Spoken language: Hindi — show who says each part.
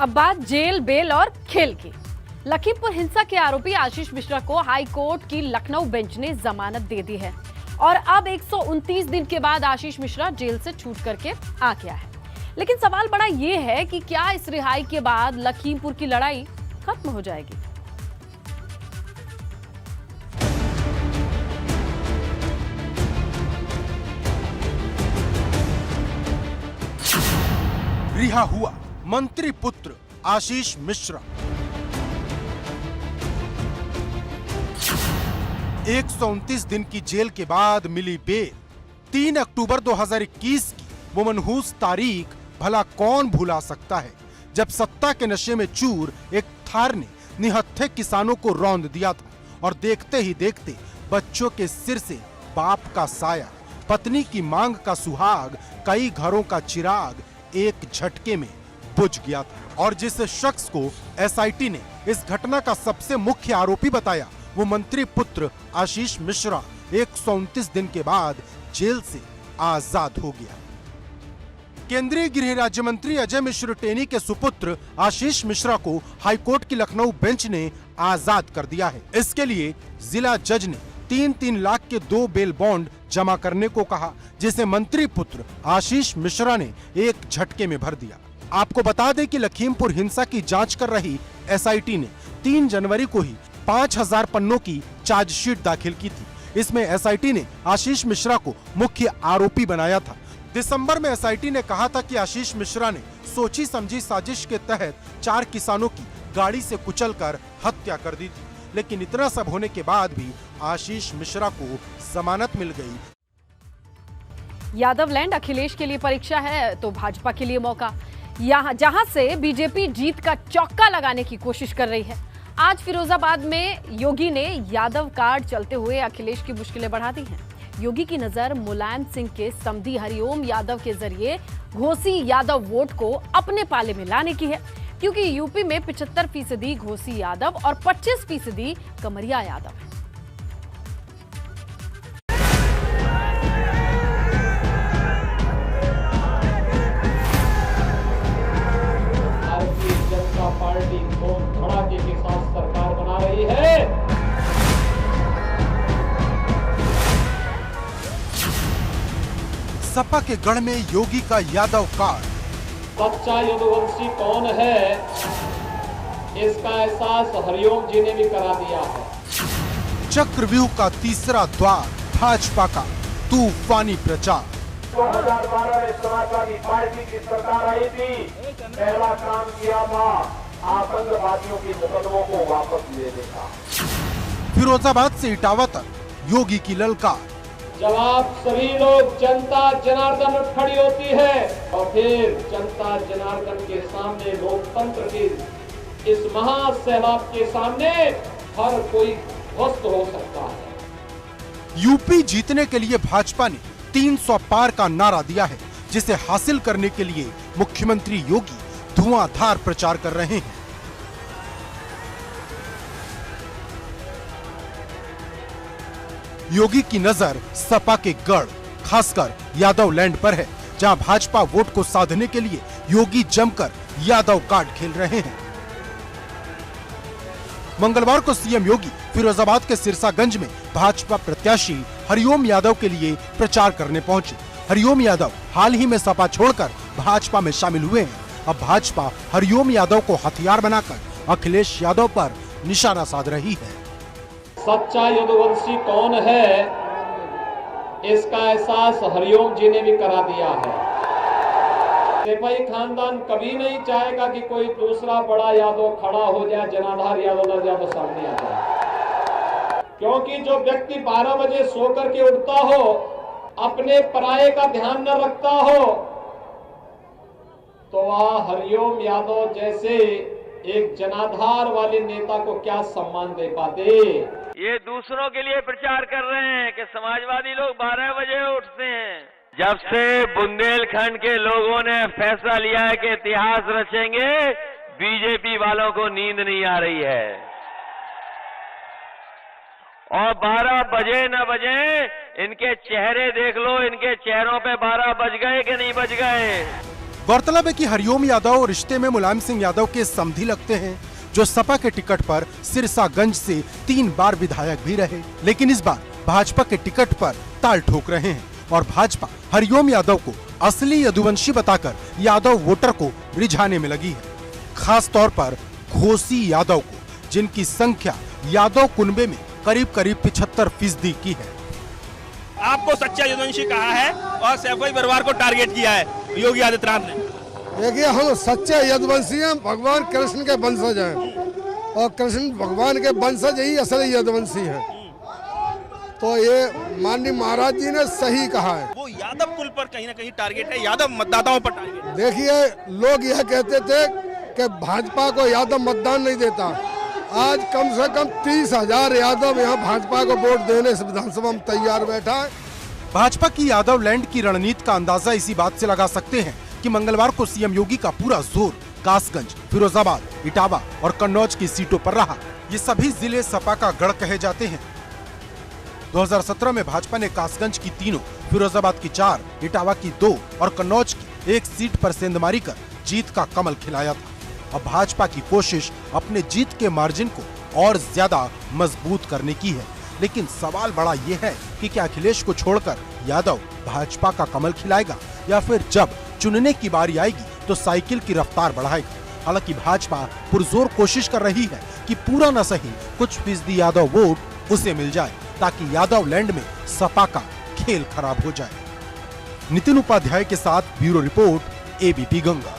Speaker 1: अब बात जेल, बेल और खेल की। लखीमपुर हिंसा के आरोपी आशीष मिश्रा को हाई कोर्ट की लखनऊ बेंच ने जमानत दे दी है और अब 129 दिन के बाद आशीष मिश्रा जेल से छूट करके आ गया है। लेकिन सवाल बड़ा ये है कि क्या इस रिहाई के बाद लखीमपुर की लड़ाई खत्म हो जाएगी?
Speaker 2: रिहा हुआ मंत्री पुत्र आशीष मिश्रा। 129 दिन की जेल के बाद मिली बेल। 3 अक्टूबर 2021 की वो मनहूस तारीख भला कौन भुला सकता है, जब सत्ता के नशे में चूर एक थार ने निहत्थे किसानों को रौंद दिया था और देखते ही देखते बच्चों के सिर से बाप का साया, पत्नी की मांग का सुहाग, कई घरों का चिराग एक झटके में बुझ गया था। और जिस शख्स को एसआईटी ने इस घटना का सबसे मुख्य आरोपी बताया, वो मंत्री पुत्र आशीष मिश्रा 129 दिन के बाद जेल से आजाद हो गया। केंद्रीय गृह राज्य मंत्री अजय मिश्र टेनी के सुपुत्र आशीष मिश्रा को हाईकोर्ट की लखनऊ बेंच ने आजाद कर दिया है। इसके लिए जिला जज ने 3-3 लाख के 2 बेल बॉन्ड जमा करने को कहा, जिसे मंत्री पुत्र आशीष मिश्रा ने एक झटके में भर दिया। आपको बता दें कि लखीमपुर हिंसा की जांच कर रही एसआईटी ने 3 जनवरी को ही 5000 पन्नों की चार्जशीट दाखिल की थी। इसमें एसआईटी ने आशीष मिश्रा को मुख्य आरोपी बनाया था। दिसंबर में एसआईटी ने कहा था कि आशीष मिश्रा ने सोची समझी साजिश के तहत 4 किसानों की गाड़ी से कुचलकर हत्या कर दी थी। लेकिन इतना सब होने के बाद भी आशीष मिश्रा को जमानत मिल गई।
Speaker 1: यादव लैंड अखिलेश के लिए परीक्षा है तो भाजपा के लिए मौका, यहाँ जहां से बीजेपी जीत का चौका लगाने की कोशिश कर रही है। आज फिरोजाबाद में योगी ने यादव कार्ड चलते हुए अखिलेश की मुश्किलें बढ़ा दी हैं। योगी की नजर मुलायम सिंह के समधी हरिओम यादव के जरिए घोसी यादव वोट को अपने पाले में लाने की है, क्योंकि यूपी में 75% घोसी यादव और 25% कमरिया यादव है।
Speaker 3: भारतीय जनता पार्टी को धड़ाके के साथ सरकार बना रही है।
Speaker 2: सपा के गढ़ में योगी का यादव कार्ड।
Speaker 3: सच्चा यदुवंशी कौन है, इसका एहसास हरिओम जी ने भी करा दिया है।
Speaker 2: चक्रव्यूह का तीसरा द्वार, भाजपा का तूफानी प्रचार।
Speaker 4: 2012 में समाजवादी पार्टी की सरकार आई थी, पहला काम किया था आतंकवादियों के मुकदमों को वापस लेने का।
Speaker 2: फिरोजाबाद से इटावा तक योगी की ललकार।
Speaker 3: जब आप सभी लोग जनता जनार्दन में खड़ी होती है और फिर जनता जनार्दन के सामने, लोकतंत्र के इस महासैलाब के सामने हर कोई ध्वस्त हो सकता है।
Speaker 2: यूपी जीतने के लिए भाजपा ने 300 पार का नारा दिया है, जिसे हासिल करने के लिए मुख्यमंत्री योगी धुआंधार प्रचार कर रहे हैं। योगी की नजर सपा के गढ़, खासकर यादव लैंड पर है, जहां भाजपा वोट को साधने के लिए योगी जमकर यादव कार्ड खेल रहे हैं। मंगलवार को सीएम योगी फिरोजाबाद के सिरसागंज में भाजपा प्रत्याशी हरिओम यादव के लिए प्रचार करने पहुंचे। हरिओम यादव हाल ही में सपा छोड़कर भाजपा में शामिल हुए हैं। अब भाजपा हरिओम यादव को हथियार बनाकर अखिलेश यादव पर निशाना साध रही है।
Speaker 3: सच्चा यदुवंशी कौन है, इसका एहसास हरिओम जी ने भी करा दिया है। सिपाही खानदान कभी नहीं चाहेगा कि कोई दूसरा बड़ा यादव खड़ा हो जाए, जनाधार यादव यादव सामने आ जाए। क्योंकि जो व्यक्ति 12 बजे सो करके उठता हो, अपने पराये का ध्यान न रखता हो, तो वह हरिओम यादव जैसे एक जनाधार वाले नेता को क्या सम्मान दे पाते।
Speaker 5: ये दूसरों के लिए प्रचार कर रहे हैं कि समाजवादी लोग 12 बजे उठते हैं। जब से बुंदेलखंड के लोगों ने फैसला लिया है कि इतिहास रचेंगे, बीजेपी वालों को नींद नहीं आ रही है। और 12 बजे न बजे, इनके चेहरे देख लो, इनके चेहरों पे 12 बज गए कि नहीं बज गए।
Speaker 2: गौरतलब है कि हरिओम यादव रिश्ते में मुलायम सिंह यादव के समधी लगते हैं, जो सपा के टिकट पर सिरसागंज से 3 बार विधायक भी रहे, लेकिन इस बार भाजपा के टिकट पर ताल ठोक रहे हैं और भाजपा हरिओम यादव को असली यदुवंशी बताकर यादव वोटर को रिझाने में लगी है, खास तौर पर घोसी यादव को, जिनकी संख्या यादव कुनबे में करीब 75% की है।
Speaker 6: आपको सच्चा यदुवंशी कहा है और सैफई परिवार को टारगेट किया है योगी आदित्यनाथ ने।
Speaker 7: देखिए, हम सच्चे यदुवंशी हैं, भगवान कृष्ण के वंशज हैं और कृष्ण भगवान के वंशज ही असली यदुवंशी हैं। तो ये माननीय महाराज जी ने सही कहा है।
Speaker 6: वो यादव कुल पर कहीं ना कहीं टारगेट है, यादव मतदाताओं पर टारगेट।
Speaker 7: देखिए, लोग यह कहते थे कि भाजपा को यादव मतदान नहीं देता। आज कम से कम 30,000 यादव यहाँ भाजपा को वोट देने से विधानसभा में तैयार बैठा है।
Speaker 2: भाजपा की यादव लैंड की रणनीति का अंदाजा इसी बात से लगा सकते हैं कि मंगलवार को सीएम योगी का पूरा जोर कासगंज, फिरोजाबाद, इटावा और कन्नौज की सीटों पर रहा। ये सभी जिले सपा का गढ़ कहे जाते हैं। 2017 में भाजपा ने कासगंज की 3, फिरोजाबाद की 4, इटावा की 2 और कन्नौज की 1 सीट पर सेंधमारी कर जीत का कमल खिलाया था। अब भाजपा की कोशिश अपने जीत के मार्जिन को और ज्यादा मजबूत करने की है, लेकिन सवाल बड़ा ये है कि क्या अखिलेश को छोड़कर यादव भाजपा का कमल खिलाएगा या फिर जब चुनने की बारी आएगी तो साइकिल की रफ्तार बढ़ाएगा। हालांकि भाजपा पुरजोर कोशिश कर रही है कि पूरा न सही कुछ फीसदी यादव वोट उसे मिल जाए, ताकि यादव लैंड में सपा का खेल खराब हो जाए। नितिन उपाध्याय के साथ ब्यूरो रिपोर्ट, एबीपी गंगा।